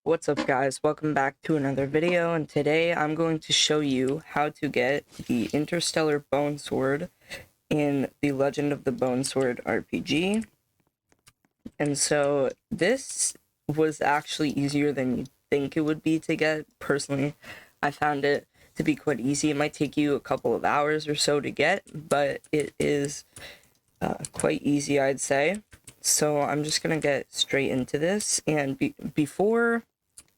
What's up guys, welcome back to another video, and today I'm going to show you how to get the Interstellar Bone Sword in the Legend of the Bone Sword RPG. And so this was actually easier than you'd think it would be to get. Personally, I found it to be quite easy. It might take you a couple of hours or so to get, but it is quite easy, I'd say. So I'm just gonna get straight into this, and before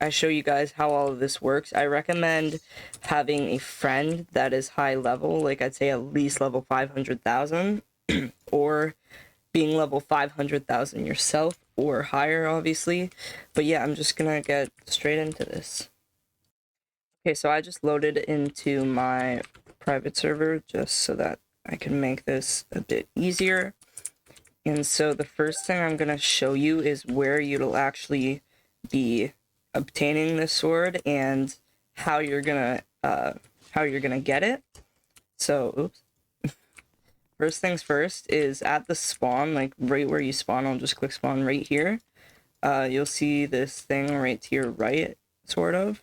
I show you guys how all of this works, I recommend having a friend that is high level, like I'd say at least level 500,000, or being level 500,000 yourself, or higher, obviously. But yeah, I'm just gonna get straight into this. Okay, so I just loaded into my private server just so that I can make this a bit easier. And so the first thing I'm gonna show you is where you'll actually be obtaining this sword and how you're gonna get it. So oops. First things first is at the spawn, like right where you spawn. I'll just click spawn right here. You'll see this thing right to your right, sort of,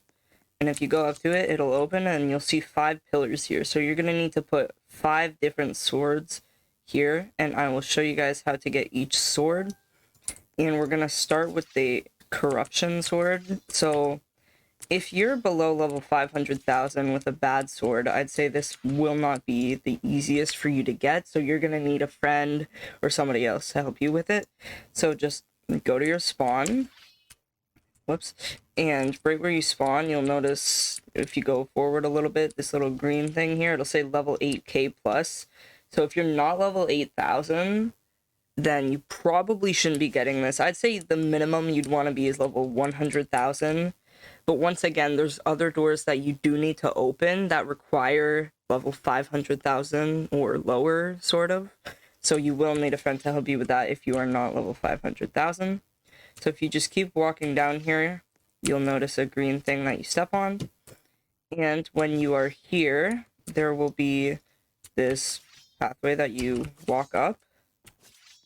and if you go up to it, it'll open and you'll see 5 pillars here. So you're gonna need to put 5 different swords here, and I will show you guys how to get each sword. And we're gonna start with the corruption sword. So if you're below level 500,000 with a bad sword, I'd say this will not be the easiest for you to get, so you're gonna need a friend or somebody else to help you with it. So just go to your spawn, whoops, and right where you spawn, you'll notice if you go forward a little bit, this little green thing here, it'll say level 8k plus. So if you're not level 8,000, then you probably shouldn't be getting this. I'd say the minimum you'd want to be is level 100,000. But once again, there's other doors that you do need to open that require level 500,000 or lower, sort of. So you will need a friend to help you with that if you are not level 500,000. So if you just keep walking down here, you'll notice a green thing that you step on. And when you are here, there will be this pathway that you walk up.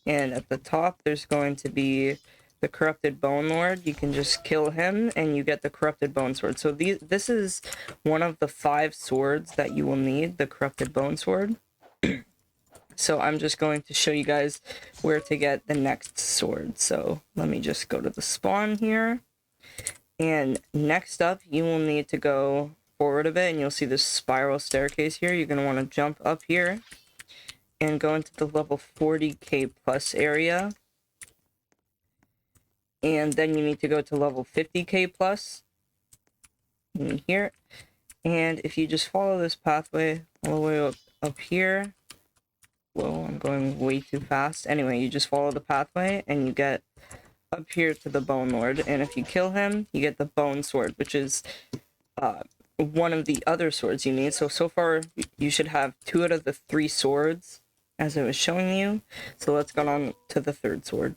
And at the top, there's going to be the corrupted bonelord. You can just kill him, and you get the corrupted bone sword. So this is one of the 5 swords that you will need, the corrupted bone sword. So I'm just going to show you guys where to get the next sword. So let me just go to the spawn here. And next up, you will need to go forward a bit, and you'll see this spiral staircase here. You're going to want to jump up here and go into the level 40k plus area, and then you need to go to level 50k plus in here. And if you just follow this pathway all the way up here, whoa, I'm going way too fast. Anyway, you just follow the pathway and you get up here to the bonelord, and if you kill him, you get the bone sword, which is one of the other swords you need. So far you should have 2 out of the 3 swords as I was showing you. So let's go on to the 3rd sword.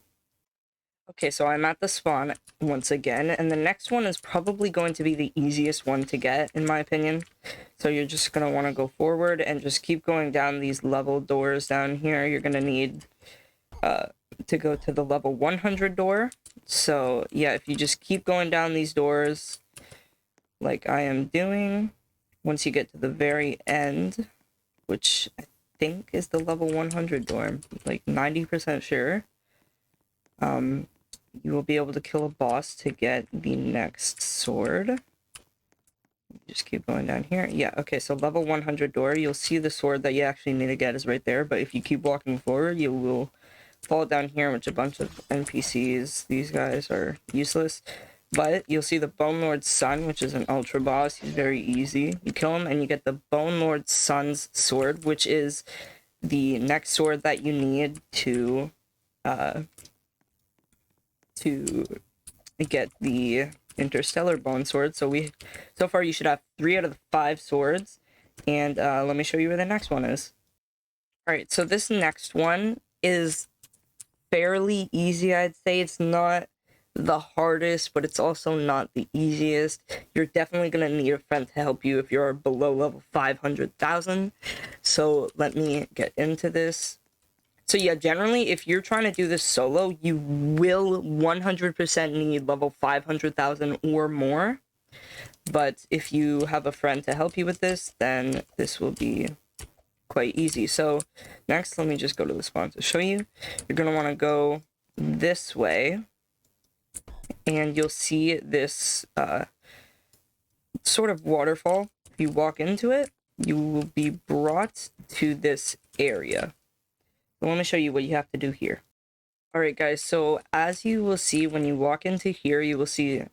Okay, so I'm at the spawn once again, and the next one is probably going to be the easiest one to get, in my opinion. So you're just going to want to go forward and just keep going down these level doors down here. You're going to need to go to the level 100 door. So yeah, if you just keep going down these doors like I am doing, once you get to the very end, which I think is the level 100 door, I'm like 90% sure, you will be able to kill a boss to get the next sword. Just keep going down here. Yeah, okay, so level 100 door, you'll see the sword that you actually need to get is right there, but if you keep walking forward, you will fall down here with a bunch of NPCs. These guys are useless. But you'll see the bonelord's son, which is an ultra boss. He's very easy. You kill him and you get the bonelord's son's sword, which is the next sword that you need to get the Interstellar bone sword. So far you should have 3 out of the 5 swords, and let me show you where the next one is. All right, so this next one is fairly easy, I'd say. It's not the hardest, but it's also not the easiest. You're definitely gonna need a friend to help you if you're below level 500,000. So let me get into this. So yeah, generally, if you're trying to do this solo, you will 100% need level 500,000 or more. But if you have a friend to help you with this, then this will be quite easy. So next, let me just go to the spawn to show you. You're going to want to go this way, and you'll see this sort of waterfall. If you walk into it, you will be brought to this area. So let me show you what you have to do here. Alright guys, so as you will see when you walk into here, you will see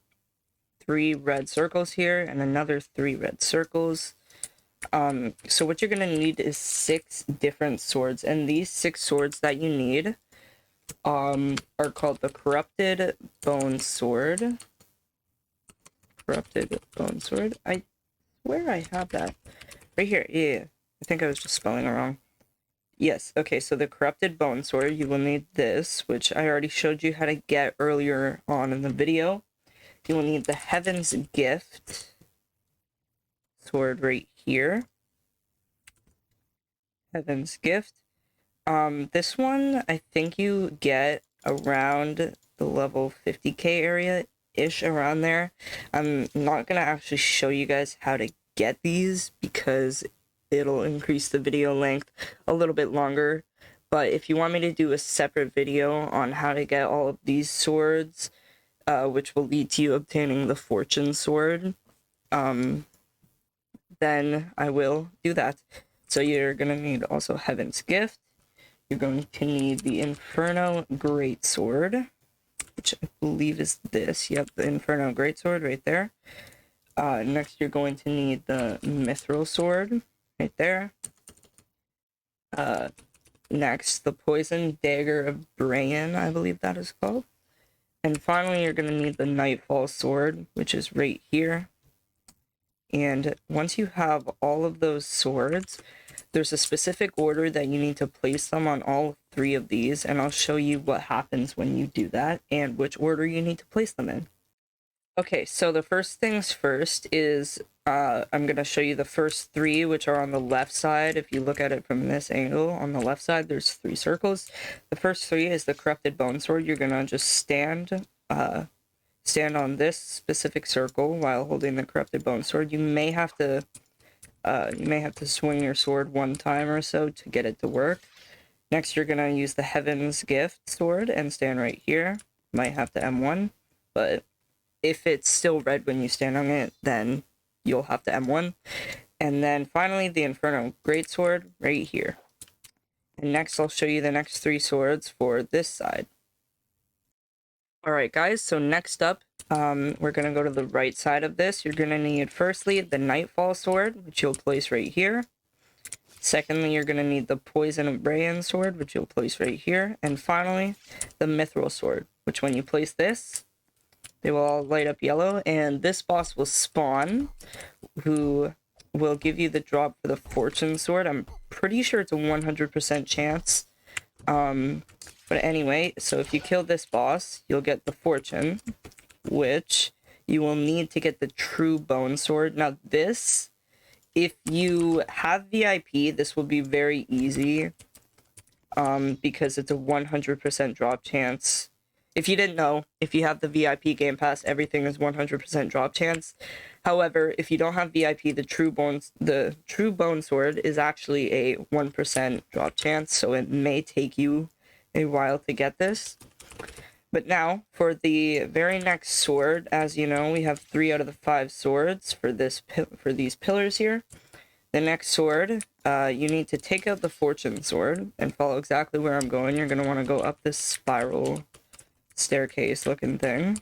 3 red circles here and another 3 red circles. So what you're going to need is 6 different swords, and these 6 swords that you need are called the Corrupted Bone Sword. Corrupted Bone Sword. I swear I have that. Right here, yeah. I think I was just spelling it wrong. Yes, okay, so the Corrupted Bone Sword, you will need this, which I already showed you how to get earlier on in the video. You will need the Heaven's Gift sword right here. Heaven's Gift. This one, I think you get around the level 50k area-ish, around there. I'm not going to actually show you guys how to get these because it'll increase the video length a little bit longer. But if you want me to do a separate video on how to get all of these swords, which will lead to you obtaining the Fortune Sword, then I will do that. So you're going to need also Heaven's Gift. You're going to need the Inferno Greatsword, which I believe is this. Yep, the Inferno Greatsword right there. Next, you're going to need the Mithril Sword right there. Next, the Poison Dagger of Brayan, I believe that is called. And finally, you're going to need the Nightfall Sword, which is right here. And once you have all of those swords, there's a specific order that you need to place them on all 3 of these, and I'll show you what happens when you do that and which order you need to place them in. Okay, so the first things first is I'm going to show you the first 3, which are on the left side. If you look at it from this angle, on the left side, there's 3 circles. The first 3 is the Corrupted Bone Sword. You're going to just stand on this specific circle while holding the Corrupted Bone Sword. You may have to swing your sword 1 time or so to get it to work. Next, you're going to use the Heaven's Gift sword and stand right here. Might have to M1, but if it's still red when you stand on it, then you'll have to M1. And then finally, the Inferno Greatsword right here. And next, I'll show you the next 3 swords for this side. Alright guys, so next up, we're going to go to the right side of this. You're going to need, firstly, the Nightfall Sword, which you'll place right here. Secondly, you're going to need the Poison of Brayan Sword, which you'll place right here. And finally, the Mithril Sword, which when you place this, they will all light up yellow. And this boss will spawn, who will give you the drop for the Fortune Sword. I'm pretty sure it's a 100% chance. But anyway, so if you kill this boss, you'll get the Fortune, which you will need to get the True Bone Sword. Now this, if you have VIP, this will be very easy, because it's a 100% drop chance. If you didn't know, if you have the VIP Game Pass, everything is 100% drop chance. However, if you don't have VIP, the True Bone Sword is actually a 1% drop chance, so it may take you a while to get this. But now, for the very next sword, as you know, we have 3 out of the 5 swords for these pillars here. The next sword, you need to take out the Fortune Sword and follow exactly where I'm going. You're going to want to go up this spiral staircase looking thing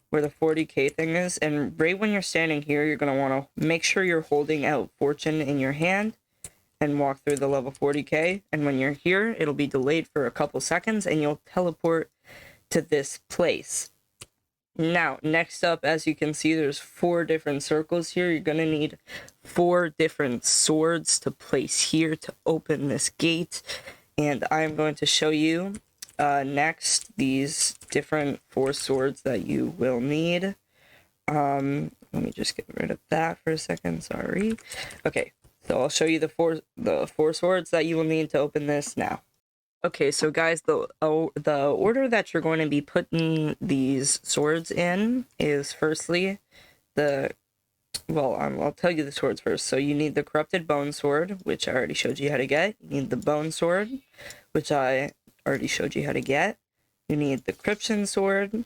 where the 40k thing is, and right when you're standing here, you're going to want to make sure you're holding out Fortune in your hand and walk through the level 40k, and when you're here, it'll be delayed for a couple seconds and you'll teleport to this place. Now, next up, as you can see, there's 4 different circles here. You're gonna need 4 different swords to place here to open this gate, and I'm going to show you next these different 4 swords that you will need. Let me just get rid of that for a second, sorry. Okay, so I'll show you the four swords that you will need to open this now. Okay, so guys, the order that you're going to be putting these swords in is firstly the I'll tell you the swords first. So you need the corrupted bone sword, which I already showed you how to get. You need the bone sword, which I already showed you how to get. You need the cryption sword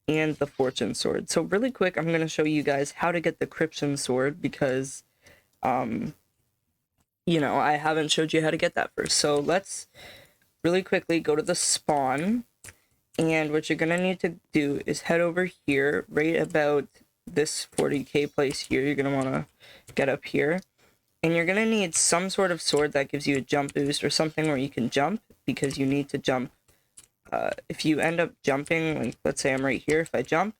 and the fortune sword. So really quick, I'm going to show you guys how to get the cryption sword because I haven't showed you how to get that first. So let's really quickly go to the spawn, and what you're gonna need to do is head over here right about this 40k place here. You're gonna want to get up here, and you're gonna need some sort of sword that gives you a jump boost or something where you can jump, because you need to jump. If you end up jumping, like let's say I'm right here, if I jump,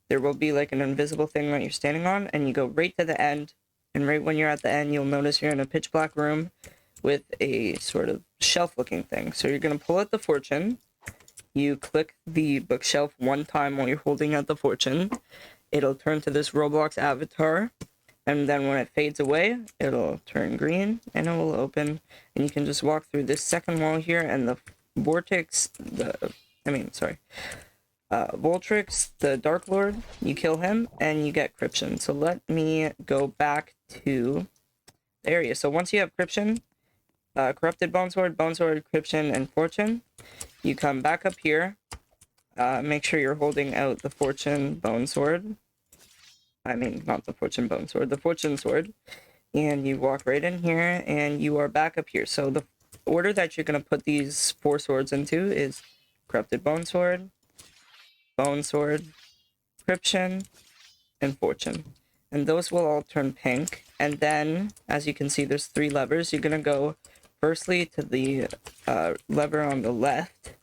there will be like an invisible thing that you're standing on, and you go right to the end, and right when you're at the end, you'll notice you're in a pitch black room with a sort of shelf looking thing. So you're going to pull out the fortune. You click the bookshelf one time while you're holding out the fortune. It'll turn to this Roblox avatar, and then when it fades away, it'll turn green and it will open, and you can just walk through this second wall here, and the Vortex, Voltrix, the Dark Lord, you kill him and you get Cryption. So let me go back to the area. So once you have Cryption, Corrupted Bone Sword, Cryption, and Fortune, you come back up here. Make sure you're holding out the Fortune Bone Sword. I mean, not the Fortune Bone Sword, the Fortune Sword. And you walk right in here, and you are back up here. So the order that you're going to put these 4 swords into is Corrupted Bone Sword, Cryption, and Fortune. And those will all turn pink. And then, as you can see, there's 3 levers. You're going to go firstly to the lever on the left.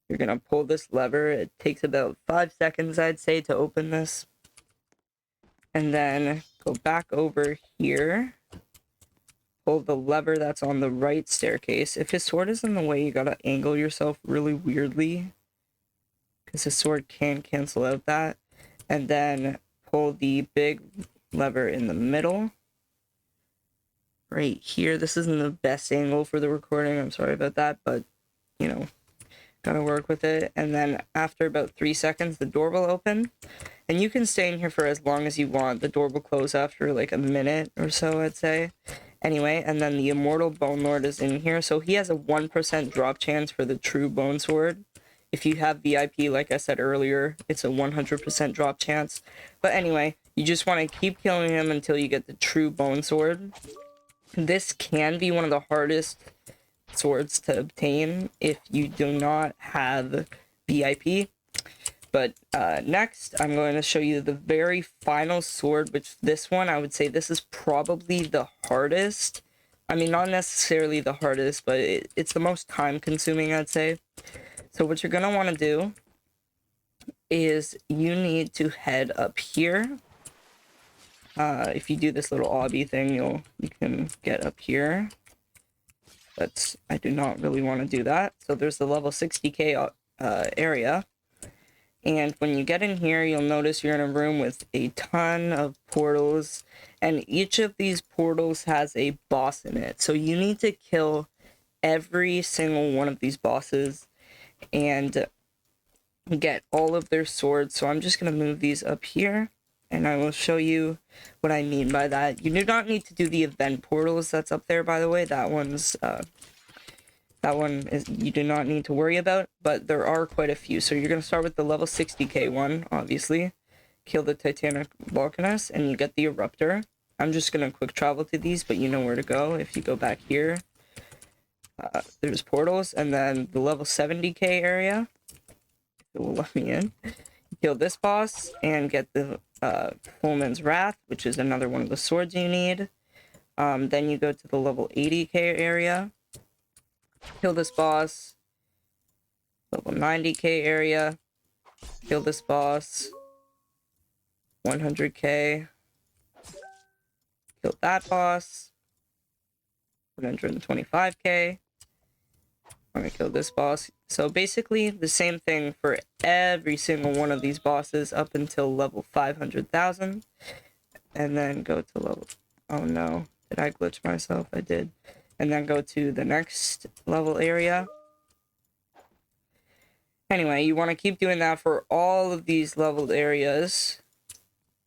You're going to pull this lever. It takes about 5 seconds, I'd say, to open this. And then go back over here. Pull the lever that's on the right staircase. If his sword is in the way, you gotta angle yourself really weirdly, because his sword can cancel out that. And then pull the big lever in the middle. Right here. This isn't the best angle for the recording. I'm sorry about that, but, gotta work with it. And then after about 3 seconds, the door will open. And you can stay in here for as long as you want. The door will close after like a minute or so, I'd say. Anyway, and then the Immortal bonelord is in here. So he has a 1% drop chance for the true bone sword. If you have VIP, like I said earlier, it's a 100% drop chance. But anyway, you just want to keep killing him until you get the true bone sword. This can be one of the hardest swords to obtain if you do not have VIP. But next, I'm going to show you the very final sword, which this one, I would say this is probably the hardest. I mean, not necessarily the hardest, but it's the most time-consuming, I'd say. So what you're going to want to do is you need to head up here. If you do this little obby thing, you can get up here. But I do not really want to do that. So there's the level 60k area. And when you get in here, you'll notice you're in a room with a ton of portals, and each of these portals has a boss in it. So you need to kill every single one of these bosses and get all of their swords. So I'm just going to move these up here, and I will show you what I mean by that. You do not need to do the event portals that's up there, by the way. That one is you do not need to worry about, but there are quite a few. So you're going to start with the level 60k one, obviously. Kill the Titanic Volcanus, and you get the Eruptor. I'm just going to quick travel to these, but you know where to go. If you go back here, there's portals, and then the level 70k area. It will let me in. Kill this boss, and get the Fullman's Wrath, which is another one of the swords you need. Then you go to the level 80k area. Kill this boss. Level 90k area. Kill this boss. 100k. Kill that boss. 125k. I'm gonna kill this boss. So basically the same thing for every single one of these bosses up until level 500,000. And then go to level... Oh no. Did I glitch myself? I did. and then go to the next level area. Anyway, you want to keep doing that for all of these leveled areas.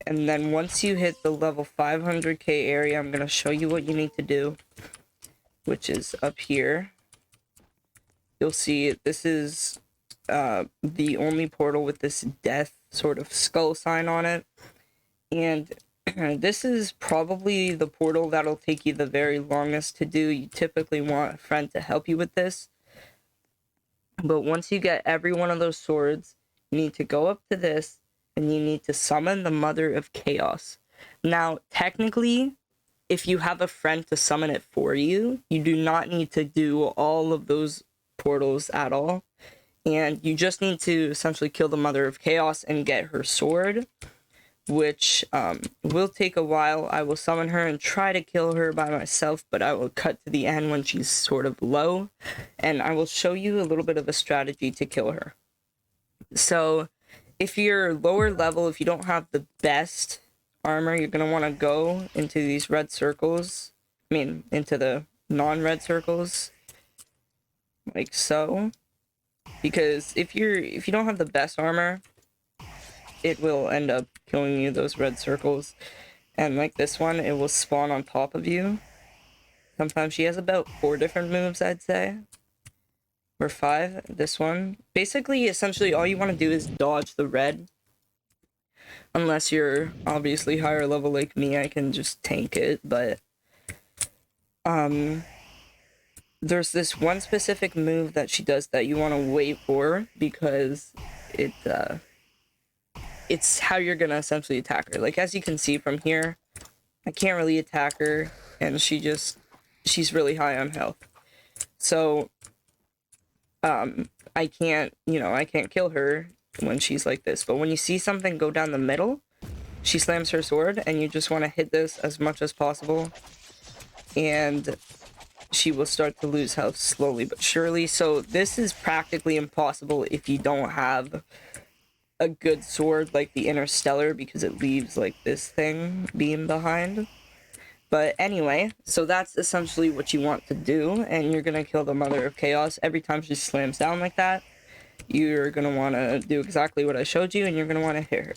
And then once you hit the level 500k area, I'm going to show you what you need to do, which is up here. You'll see this is the only portal with this death sort of skull sign on it. And this is probably the portal that'll take you the very longest to do. You typically want a friend to help you with this. But once you get every one of those swords, you need to go up to this, and you need to summon the Mother of Chaos. Now, technically, if you have a friend to summon it for you, you do not need to do all of those portals at all. And you just need to essentially kill the Mother of Chaos and get her sword, which will take a while. I will summon her and try to kill her by myself, but I will cut to the end when she's sort of low, and I will show you a little bit of a strategy to kill her. So if you're lower level, if you don't have the best armor, you're going to want to go into these red circles. Into the non-red circles, like so. Because if you don't have the best armor, it will end up killing you, those red circles. And like this one, it will spawn on top of you. Sometimes she has about 4 different moves, I'd say. Or 5. This one. Basically, essentially, all you want to do is dodge the red. Unless you're obviously higher level like me, I can just tank it, but there's this one specific move that she does that you want to wait for, because it's how you're gonna essentially attack her. Like, as you can see from here, I can't really attack her, and she's really high on health. So I can't kill her when she's like this. But when you see something go down the middle, she slams her sword, and you just want to hit this as much as possible, and she will start to lose health slowly but surely. So this is practically impossible if you don't have a good sword like the Interstellar, because it leaves like this thing beam behind. But anyway, so that's essentially what you want to do, and you're gonna kill the Mother of Chaos. Every time she slams down like that, you're gonna want to do exactly what I showed you, and you're gonna want to hit her.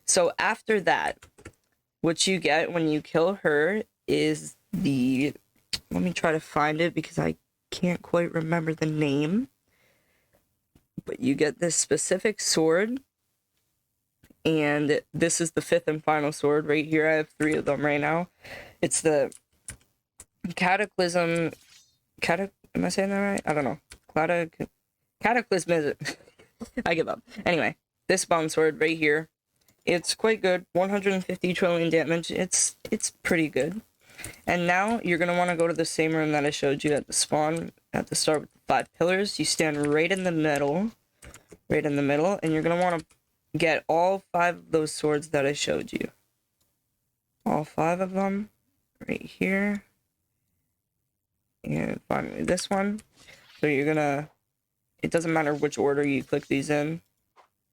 So after that, what you get when you kill her is the... Let me try to find it, because I can't quite remember the name. But you get this specific sword, and this is the 5th and final sword right here. I have 3 of them right now. It's the Cataclysm... Am I saying that right? I don't know. Cataclysm... I give up. Anyway, this bone sword right here. It's quite good. 150 trillion damage. It's pretty good. And now you're going to want to go to the same room that I showed you at the spawn at the start with the 5 pillars. You stand right in the middle, and you're going to want to get all 5 of those swords that I showed you. All 5 of them right here. And finally this one. So you're going to... It doesn't matter which order you click these in,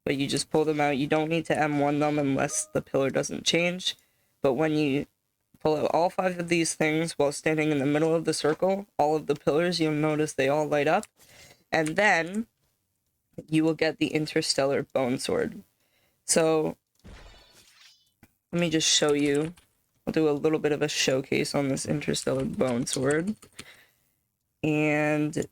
but you just pull them out. You don't need to M1 them unless the pillar doesn't change. But when you pull out all 5 of these things while standing in the middle of the circle, all of the pillars, you'll notice they all light up. And then you will get the Interstellar Bone Sword. So let me just show you. I'll do a little bit of a showcase on this Interstellar Bone Sword. And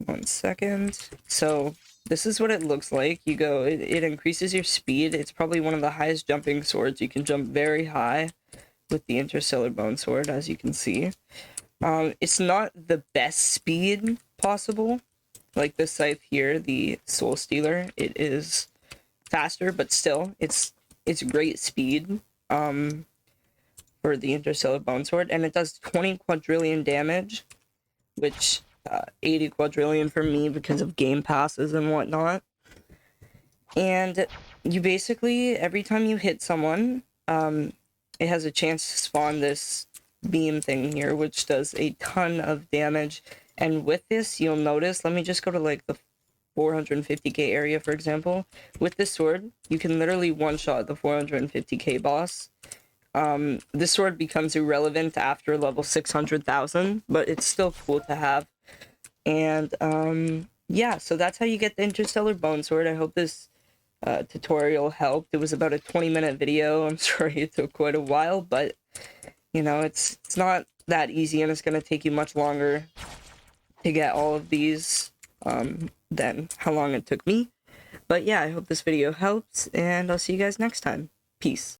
1 second. So this is what it looks like. You go, it increases your speed. It's probably one of the highest jumping swords. You can jump very high with the Interstellar Bone Sword, as you can see. It's not the best speed possible. Like this scythe here, the Soul Stealer, it is faster, but still, it's great speed for the Interstellar Bone Sword, and it does 20 quadrillion damage, which 80 quadrillion for me because of game passes and whatnot. And you basically, every time you hit someone, it has a chance to spawn this beam thing here, which does a ton of damage. And with this, you'll notice, let me just go to like the 450k area, for example. With this sword, you can literally one-shot the 450k boss. This sword becomes irrelevant after level 600,000, but it's still cool to have. And yeah, so that's how you get the Interstellar Bone Sword. I hope this tutorial helped. It was about a 20-minute video. I'm sorry it took quite a while, but you know, it's not that easy, and it's going to take you much longer to get all of these than how long it took me. But yeah, I hope this video helps, and I'll see you guys next time. Peace.